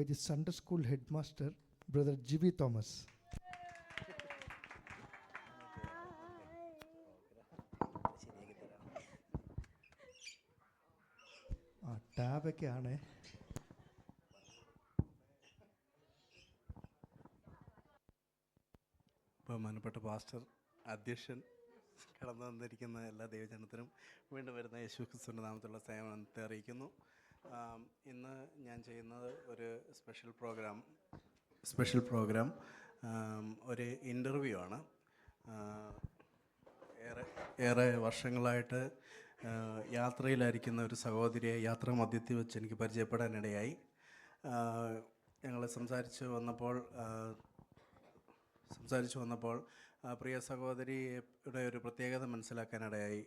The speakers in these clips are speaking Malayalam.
the Sunday school headmaster, Brother G.V. Thomas. ടാബൊക്കെ ആണ്. ബഹുമാനപ്പെട്ട പാസ്റ്റർ, അധ്യക്ഷൻ, കടന്നു വന്നിരിക്കുന്ന എല്ലാ ദൈവജനത്തിനും വീണ്ടും വരുന്ന യേശു ക്രിസ്തുവിൻ്റെ നാമത്തിലുള്ള സേവനത്തെ അറിയിക്കുന്നു. ഇന്ന് ഞാൻ ചെയ്യുന്നത് ഒരു സ്പെഷ്യൽ പ്രോഗ്രാം ഒരു ഇൻ്റർവ്യൂ ആണ്. ഏറെ വർഷങ്ങളായിട്ട് യാത്രയിലായിരിക്കുന്ന ഒരു സഹോദരിയെ യാത്രാ മധ്യത്തിൽ വെച്ച് എനിക്ക് പരിചയപ്പെടാനിടയായി. ഞങ്ങൾ സംസാരിച്ചു വന്നപ്പോൾ പ്രിയ സഹോദരിയുടെ ഒരു പ്രത്യേകത മനസ്സിലാക്കാനിടയായി.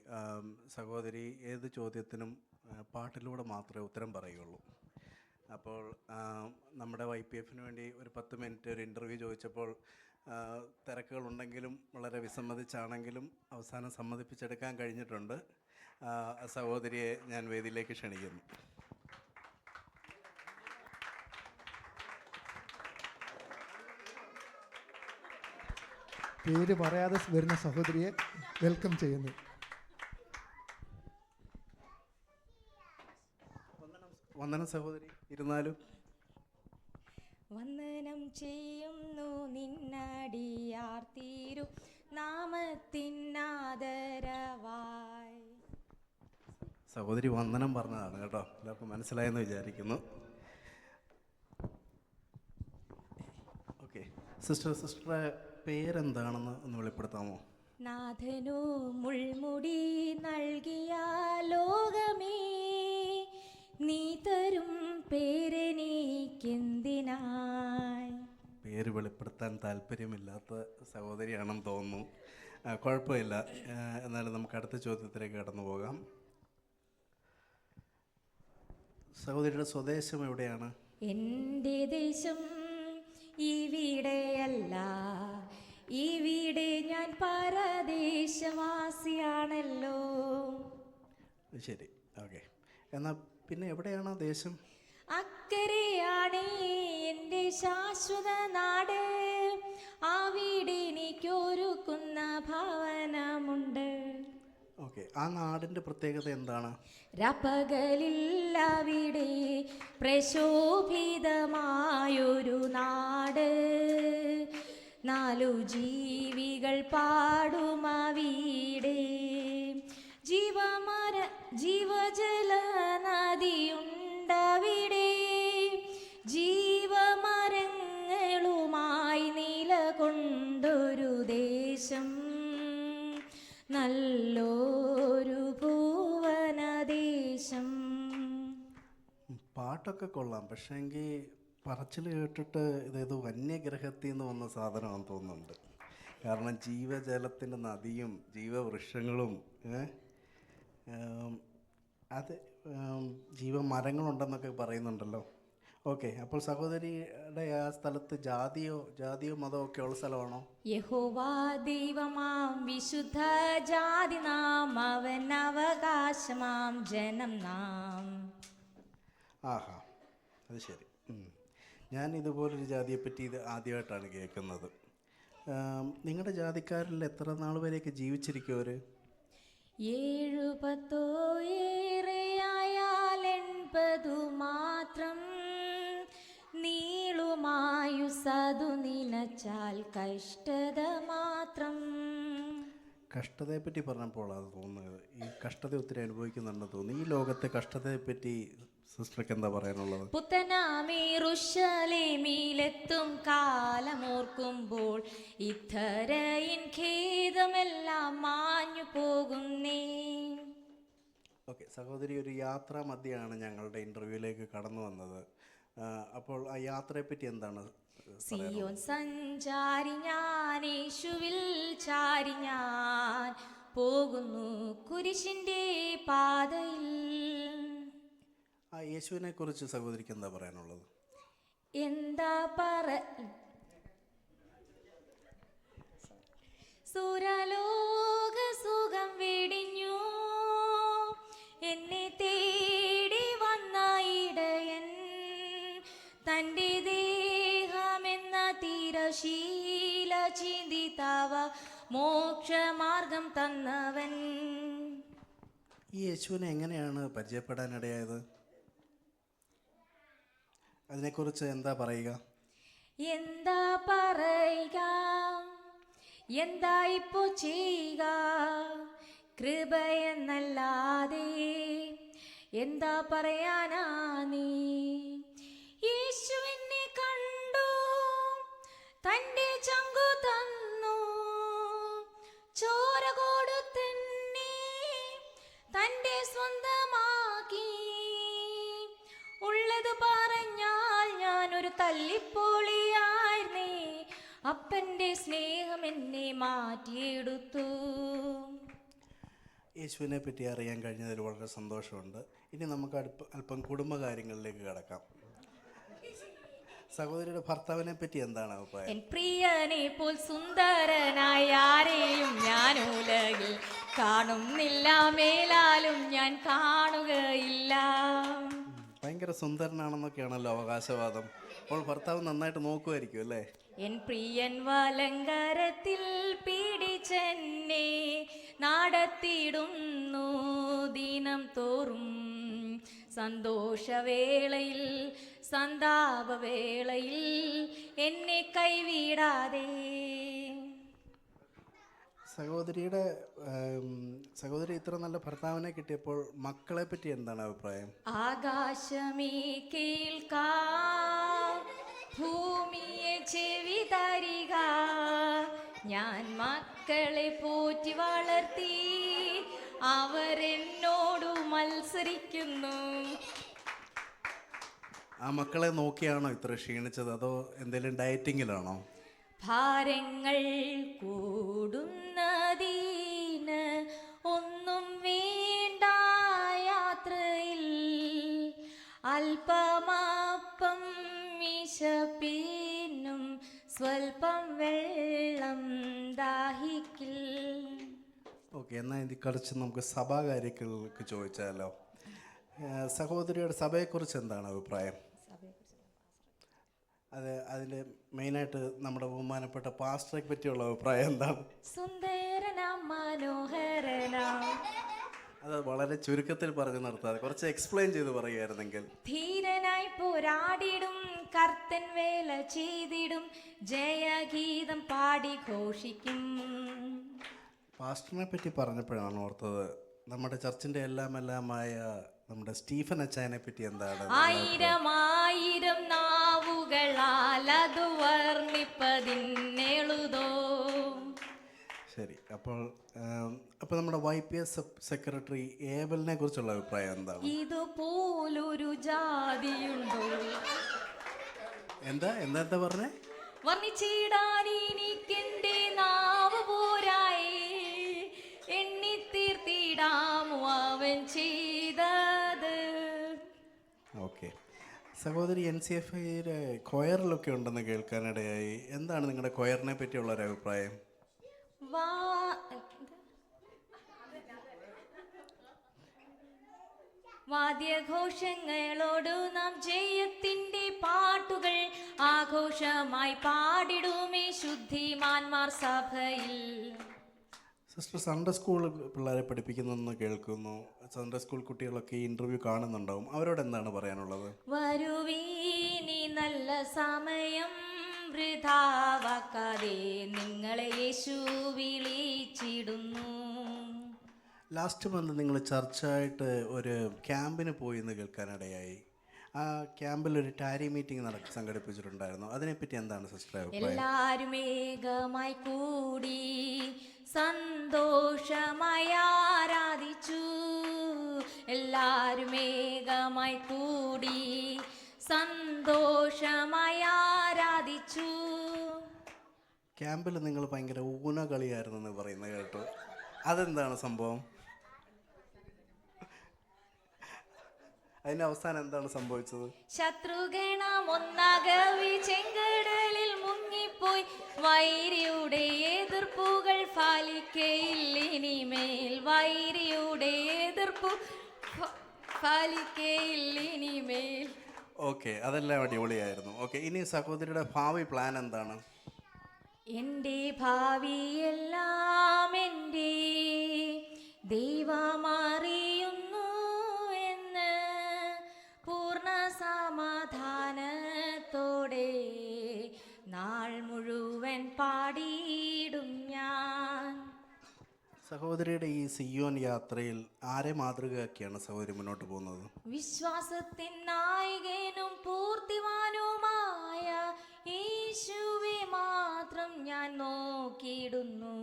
സഹോദരി ഏത് ചോദ്യത്തിനും പാട്ടിലൂടെ മാത്രമേ ഉത്തരം പറയുകയുള്ളൂ. അപ്പോൾ നമ്മുടെ YPF വേണ്ടി ഒരു 10 മിനിറ്റ് ഒരു ഇൻ്റർവ്യൂ ചോദിച്ചപ്പോൾ തിരക്കുകളുണ്ടെങ്കിലും വളരെ വിസമ്മതിച്ചാണെങ്കിലും അവസാനം സമ്മതിപ്പിച്ചെടുക്കാൻ കഴിഞ്ഞിട്ടുണ്ട്. സഹോദരിയെ ഞാൻ വേദിയിലേക്ക് ക്ഷണിക്കുന്നു. പേര് പറയാതെ വരുന്ന സഹോദരിയെ വെൽക്കം ചെയ്യുന്നു. വന്ദനം സഹോദരി, ഇരുന്നാലും. വന്ദനം ചെയ്യുന്നു നിന്നടിയാർത്തീരു നാമത്തിനാദരവായി. സഹോദരി വന്ദനം പറഞ്ഞതാണ് കേട്ടോ, എല്ലാവർക്കും മനസ്സിലായെന്ന് വിചാരിക്കുന്നു. ഓക്കെ, സിസ്റ്ററുടെ പേരെന്താണെന്ന് ഒന്ന് വെളിപ്പെടുത്താമോ? നാഥനു മുൾമുടി നൽകിയ ലോകമേ, നീ തരും പേരെനിക്കെന്തിനായി. പേര് വെളിപ്പെടുത്താൻ താല്പര്യമില്ലാത്ത സഹോദരിയാണെന്ന് തോന്നുന്നു. കുഴപ്പമില്ല, എന്നാലും നമുക്ക് അടുത്ത ചോദ്യത്തിലേക്ക് കടന്നു പോകാം. സഹോദരിയുടെ സ്വദേശം എവിടെയാണ്? എൻ്റെ ദേശം ഇവിടെയല്ല, ഇവിടെ ഞാൻ പരദേശവാസിയാണല്ലോ. ശരി, ഓക്കെ. എന്നാൽ പിന്നെ എവിടെയാണോ ദേശം? അക്കരെയാണ് എൻ്റെ ശാശ്വത നാട്, അവിടെ എനിക്കൊരുക്കുന്ന ഭവനമുണ്ട്. ഓക്കെ, ആ നാടിൻ്റെ പ്രത്യേകത എന്താണ്? രപകലില്ലവിടെ പ്രശോഭിതമായൊരു നാട്, 4 ജീവികൾ പാടുമവിടെ. ജീവജല നദിയുണ്ടവിടെ, ജീവമരങ്ങളുമായി നിലകൊണ്ടൊരു ദേശം, നല്ലൊരു ഭുവനദേശം. പാട്ടൊക്കെ കൊള്ളാം, പക്ഷേങ്കിൽ പറച്ചിൽ കേട്ടിട്ട് ഇതേതോ വന്യഗ്രഹത്തിൽ നിന്ന് വന്ന സാധനമാണെന്ന് തോന്നുന്നുണ്ട്. കാരണം ജീവജലത്തിൻ്റെ നദിയും ജീവവൃക്ഷങ്ങളും അത് ജീവമരങ്ങളുണ്ടെന്നൊക്കെ പറയുന്നുണ്ടല്ലോ. ഓക്കെ, അപ്പോൾ സഹോദരിയുടെ ആ സ്ഥലത്ത് ജാതിയോ മതമോ ഒക്കെ ഉള്ള സ്ഥലമാണോ? യഹോവാ ദൈവമാം വിശുദ്ധ ജാതി നാം, അവൻ അവകാശമാം ജനം നാം. ആഹാ, അത് ശരി. ഞാൻ ഇതുപോലൊരു ജാതിയെപ്പറ്റി ഇത് ആദ്യമായിട്ടാണ് കേൾക്കുന്നത്. നിങ്ങളുടെ ജാതിക്കാരിൽ എത്ര നാൾ വരെയൊക്കെ ജീവിച്ചിരിക്കും അവർ? 7-10 ഏറെയായാൽ 80 മാത്രം, നീളുമായുസതു നിനച്ചാൽ കഷ്ടത മാത്രം. കഷ്ടതയെപ്പറ്റി പറഞ്ഞപ്പോൾ അത് തോന്നുന്നത് ഈ കഷ്ടത ഒത്തിരി അനുഭവിക്കുന്നുണ്ടെന്ന് തോന്നുന്നു. ഈ ലോകത്തെ കഷ്ടതയെപ്പറ്റി സിസ്റ്റർക്ക് എന്താ പറയാനുള്ളത്? പുത്തനാമേ യെരൂശലേമിലെത്തും കാലമോർക്കുമ്പോൾ ഇത്തരയിൻ ഖേദമെല്ലാം മാഞ്ഞു പോകുന്നേ. ഓക്കെ, സഹോദരി ഒരു യാത്രാ മധ്യയാണ് ഞങ്ങളുടെ ഇൻ്റർവ്യൂവിലേക്ക് കടന്നു വന്നത്. അപ്പോൾ ആ യാത്രയെപ്പറ്റി എന്താണ്? സിയോൻ സഞ്ചാരി ഞാൻ, യേശുവിൽ ചാരി ഞാൻ പോകുന്നു കുരിശിൻ്റെ പാതയിൽ. ആ യേശുവിനെ കുറിച്ച് സഹോദരിക്ക് എന്താ പറയാനുള്ളത്? എന്താ സുരലോക സുഖം വെടിഞ്ഞു എന്നെ തേടി വന്ന ഇടയൻ, തൻ്റെ മോക്ഷമാർഗം തന്നവൻ. ഈ യേശുവിനെ എങ്ങനെയാണ് പരിചയപ്പെടാനിടയായത്? അതിനെക്കുറിച്ച് എന്താ പറയുക? എന്താ പറയുക, എന്താ ഇപ്പോ ചെയ്യുക, കൃപയെന്നല്ലാതെ എന്താ പറയാനാ നീ. യേശു എന്നെ കണ്ടു, തൻ്റെ ചങ്കു തന്നു, ചോര കൊടുത്തെന്നെ തൻ്റെ സ്വന്തമാക്കി. ഉള്ളത് പറഞ്ഞാൽ ഞാനൊരു തല്ലിപ്പൊളിയായിരുന്നേ, അപ്പൻ്റെ സ്നേഹം എന്നെ മാറ്റിയെടുത്തു. യേശുവിനെ പറ്റി അറിയാൻ കഴിഞ്ഞതിൽ വളരെ സന്തോഷമുണ്ട്. ഇനി നമുക്ക് അല്പം കുടുംബകാര്യങ്ങളിലേക്ക് കടക്കാം. സഹോദരിയുടെ ഭർത്താവിനെ പറ്റി എന്താണ് അഭിപ്രായം? എൻ പ്രിയനെ പോൽ സുന്ദരനായ ആരെയും ഞാൻ ഉലകിൽ കാണുന്നില്ല, മേലാലും ഞാൻ കാണുകയില്ല. ഭയങ്കര സുന്ദരനാണെന്നൊക്കെയാണല്ലോ അവകാശവാദം. അപ്പോൾ ഭർത്താവ് നന്നായിട്ട് നോക്കുമായിരിക്കും അല്ലേ? എൻ പ്രിയൻ വലങ്കരത്തിൽ പിടിച്ചെന്നെ നടത്തിയിടുന്നു ദിനം തോറും. സന്തോഷവേളയിൽ സന്താപവേളയിൽ എന്നെ കൈവിടാതെ. സഹോദരി ഇത്ര നല്ല ഭർത്താവിനെ കിട്ടിയപ്പോൾ മക്കളെ പറ്റി എന്താണ് അഭിപ്രായം? ആകാശമേ കേൾക്കാം, ഭൂമിയെ ചെവി തരിക, ഞാൻ മക്കളെ പോറ്റി വളർത്തി, അവരെന്നോടു മത്സരിക്കുന്നു. ആ മക്കളെ നോക്കിയാണോ ഇത്ര ക്ഷീണിച്ചത്, അതോ എന്തെങ്കിലും ഡയറ്റിങ്ങിലാണോ? ഭാരങ്ങൾ കൂടുന്നതീന് ഒന്നും വേണ്ട യാത്രയിൽ, അല്പമപ്പം വിശപ്പിനും സ്വൽപ്പം വെള്ളം ദാഹിക്കിൽ. ഓക്കെ, എന്നാൽ ഇത് കളിച്ച് നമുക്ക് സഭാകാര്യങ്ങൾക്ക് ചോദിച്ചാലോ. സഹോദരിയുടെ സഭയെക്കുറിച്ച് എന്താണ് അഭിപ്രായം? അതിൽ മെയിനായിട്ട് നമ്മുടെ ബഹുമാനപ്പെട്ട പാസ്റ്ററെ പറ്റിയുള്ള അഭിപ്രായം എന്താണ്? സുന്ദരനാം മനോഹരനാം. അത് വളരെ ചുരുക്കത്തിൽ പറഞ്ഞു നിർത്താതെ കുറച്ച് എക്സ്പ്ലെയിൻ ചെയ്ത് പറയുമായിരുന്നെങ്കിൽ. ധീരനായി പോരാടിടും, കർത്തൻ വേല ചെയ്തിടും, ജയഗീതം പാടി ഘോഷിക്കും. പാസ്റ്ററിനെ പറ്റി പറഞ്ഞപ്പോഴാണ് ഓർത്തത്, നമ്മുടെ ചർച്ചിൻ്റെ എല്ലാമായ നമ്മുടെ സ്റ്റീഫൻ അച്ചായനെ പറ്റി എന്താണ്? ആയിരം ആയിരം നാവുകളാൽ അത് വർണ്ണിപ്പതിന്നെഴുതോ. ശരി, അപ്പോൾ നമ്മുടെ YPS സെക്രട്ടറി ഏബലിനെ കുറിച്ചുള്ള അഭിപ്രായം എന്താണ്? ഇതുപോലൊരു ജാതിയുണ്ടോ? എന്താ പറഞ്ഞേ? വർണ്ണിച്ചിടാൻ എനിക്കെന്റെ നാവ് പോരായി, എണ്ണിത്തീർത്തിടാമോ അവൻ ചെയ്തത്. ഓക്കെ, സഹോദരി NCFIയുടെ കൊയറിലൊക്കെ ഉണ്ടെന്ന് കേൾക്കാനിടയായി. എന്താണ് നിങ്ങളുടെ കൊയറിനെ പറ്റിയുള്ള ഒരു അഭിപ്രായം? വാദ്യഘോഷങ്ങളോടു നാം ജയത്തിന്റെ പാട്ടുകൾ ആഘോഷമായി പാടിടുമേ ശുദ്ധിമാന്മാർ സഭയിൽ. സിസ്റ്റർ സൺഡേ സ്കൂൾ പിള്ളേരെ പഠിപ്പിക്കുന്നെന്ന് കേൾക്കുന്നു. സൺഡേ സ്കൂൾ കുട്ടികളൊക്കെ ഈ ഇൻ്റർവ്യൂ കാണുന്നുണ്ടാവും. അവരോട് എന്താണ് പറയാനുള്ളത്? വരുവീനി നല്ല സമയം വൃഥാവാക്കാതെ നിങ്ങളെ യേശു വിളിച്ചിടുന്നു. ലാസ്റ്റ് മന്ത് നിങ്ങൾ ചർച്ചായിട്ട് ഒരു ക്യാമ്പിന് പോയി എന്ന് കേൾക്കാനിടയായി. ആ ക്യാമ്പിൽ ഒരു ടാരി മീറ്റിംഗ് സംഘടിപ്പിച്ചിട്ടുണ്ടായിരുന്നു. അതിനെപ്പറ്റി എന്താണ് സിസ്റ്റർ അഭിപ്രായം? എല്ലാവരും ഏകമായി കൂടി സന്തോഷമായി ആരാധിച്ചു. എല്ലാവരും ഏകമായി കൂടി സന്തോഷമായി ആരാധിച്ചു. ക്യാമ്പിൽ നിങ്ങൾ ഭയങ്കര ഊനകളിയായിരുന്നെന്ന് പറയുന്നത് കേട്ടു. അതെന്താണ് സംഭവം? അതിന്റെ അവസാനം എന്താണ് സംഭവിച്ചത്? ശത്രുഗണം ഒന്നാകവി ചെങ്കടലിൽ മുങ്ങിപ്പോയി. വൈരിയുടെ എതിർപ്പുകൾ ഫലിക്കയില്ലിനിമേൽ. വൈരിയുടെ എതിർപ്പു ഫലിക്കയില്ലിനിമേൽ. ഓക്കെ, അതെല്ലാം അടിപൊളിയായിരുന്നു. ഓക്കെ, ഇനി സഹോദരിയുടെ ഭാവി പ്ലാൻ എന്താണ്? എൻ്റെ ഭാവിയെല്ലാം എൻ്റെ ദൈവമറിയുന്നു എന്ന് പൂർണ്ണ സമാധാനത്തോടെ നാൾ മുഴുവൻ പാടിയിടും ഞാൻ. സഹോദരിയുടെ ഈ സിയോൻ യാത്രയിൽ ആരെ മാതൃകയാക്കിയാണ് സഹോദരി മുന്നോട്ട് പോകുന്നത്? വിശ്വാസത്തിൻ നായകനും പൂർത്തിവാനുമായ യേശുവെ മാത്രം ഞാൻ നോക്കിയിടുന്നു.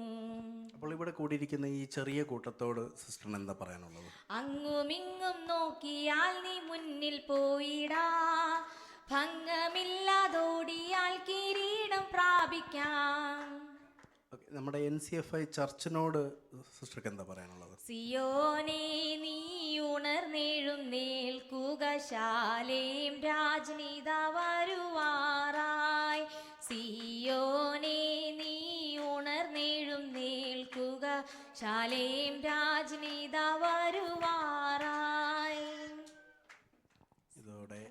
അപ്പോൾ ഇവിടെ കൂടിയിരിക്കുന്ന ഈ ചെറിയ കൂട്ടത്തോട് സിസ്റ്ററിന് എന്താ പറയാനുള്ളത്? അങ്ങുമിങ്ങും നോക്കിയാൽ നീ മുന്നിൽ പോയിടാ, ഭംഗമില്ലാതോടിയാൽ കിരീടം പ്രാപിക്കാം. ഓക്കെ, നമ്മുടെ NCFI ചർച്ചിനോട് സിസ്റ്റർക്ക് എന്താ പറയാനുള്ളത്? സിയോനെ നീ ഉണർന്നെഴുന്നേൽക്കുക, ശാലേം രാജനീത വരുവാറായി. സിയോനെ നീ ഉണർന്നെഴുന്നേൽക്കുക, ശാലേം രാജനീത വരുവാറായി. ഇതോടെ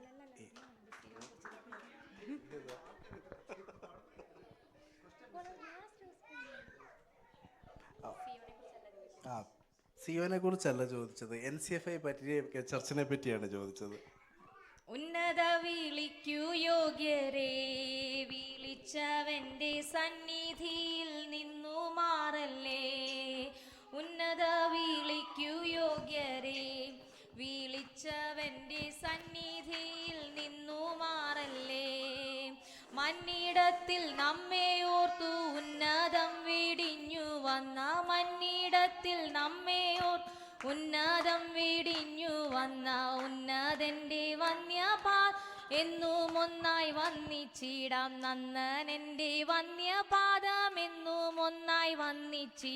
സിയോനെ കുറിച്ചല്ല ചോദിച്ചത്, NCFI പറ്റിയ ചർച്ചിനെ പറ്റിയാണ് ചോദിച്ചത്. ഉന്നത വിളിക്കൂ യോഗ്യരെ, വിളിച്ചവന്റെ സന്നിധിയിൽ നിന്നു മാറല്ലേ. ഉന്നത വിളിക്കൂ യോഗ്യരെ, വിളിച്ചവന്റെ സന്നിധിയിൽ നിന്നു മാറല്ലേ. മന്നിടത്തിൽ നമ്മെ ഓർത്തു ഉന്നതം വെടിഞ്ഞു വന്ന, മന്നിടത്തിൽ നമ്മെ ഓർത്തു ഉന്നതം വെടിഞ്ഞു വന്ന ഉന്നതന്റെ വന്യപാ എന്നും ഒന്നായി വന്നിച്ചിടാം. നന്ദനന്റെ വന്യപാദം എന്നും ഒന്നായി വന്നിച്ചി.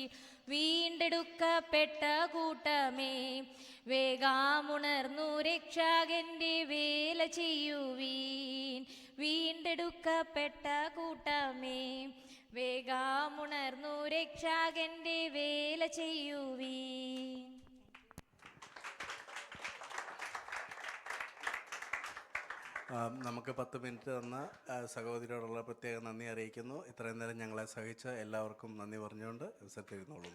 വീണ്ടെടുക്കപ്പെട്ട കൂട്ടമേ, വേഗമുണർന്നു രക്ഷകന്റെ വേല ചെയ്യുവീൻ. വീണ്ടെടുക്കപ്പെട്ട കൂട്ടമേ, വേഗമുണർന്നു രക്ഷകന്റെ വേല ചെയ്യുവീൻ. നമുക്ക് 10 മിനിറ്റ് തന്ന സഹോദരിയോടുള്ള പ്രത്യേക നന്ദി അറിയിക്കുന്നു. ഇത്രയും നേരം ഞങ്ങളെ സഹിച്ച എല്ലാവർക്കും നന്ദി പറഞ്ഞുകൊണ്ട് അവസരത്തിരുന്നോളൂ.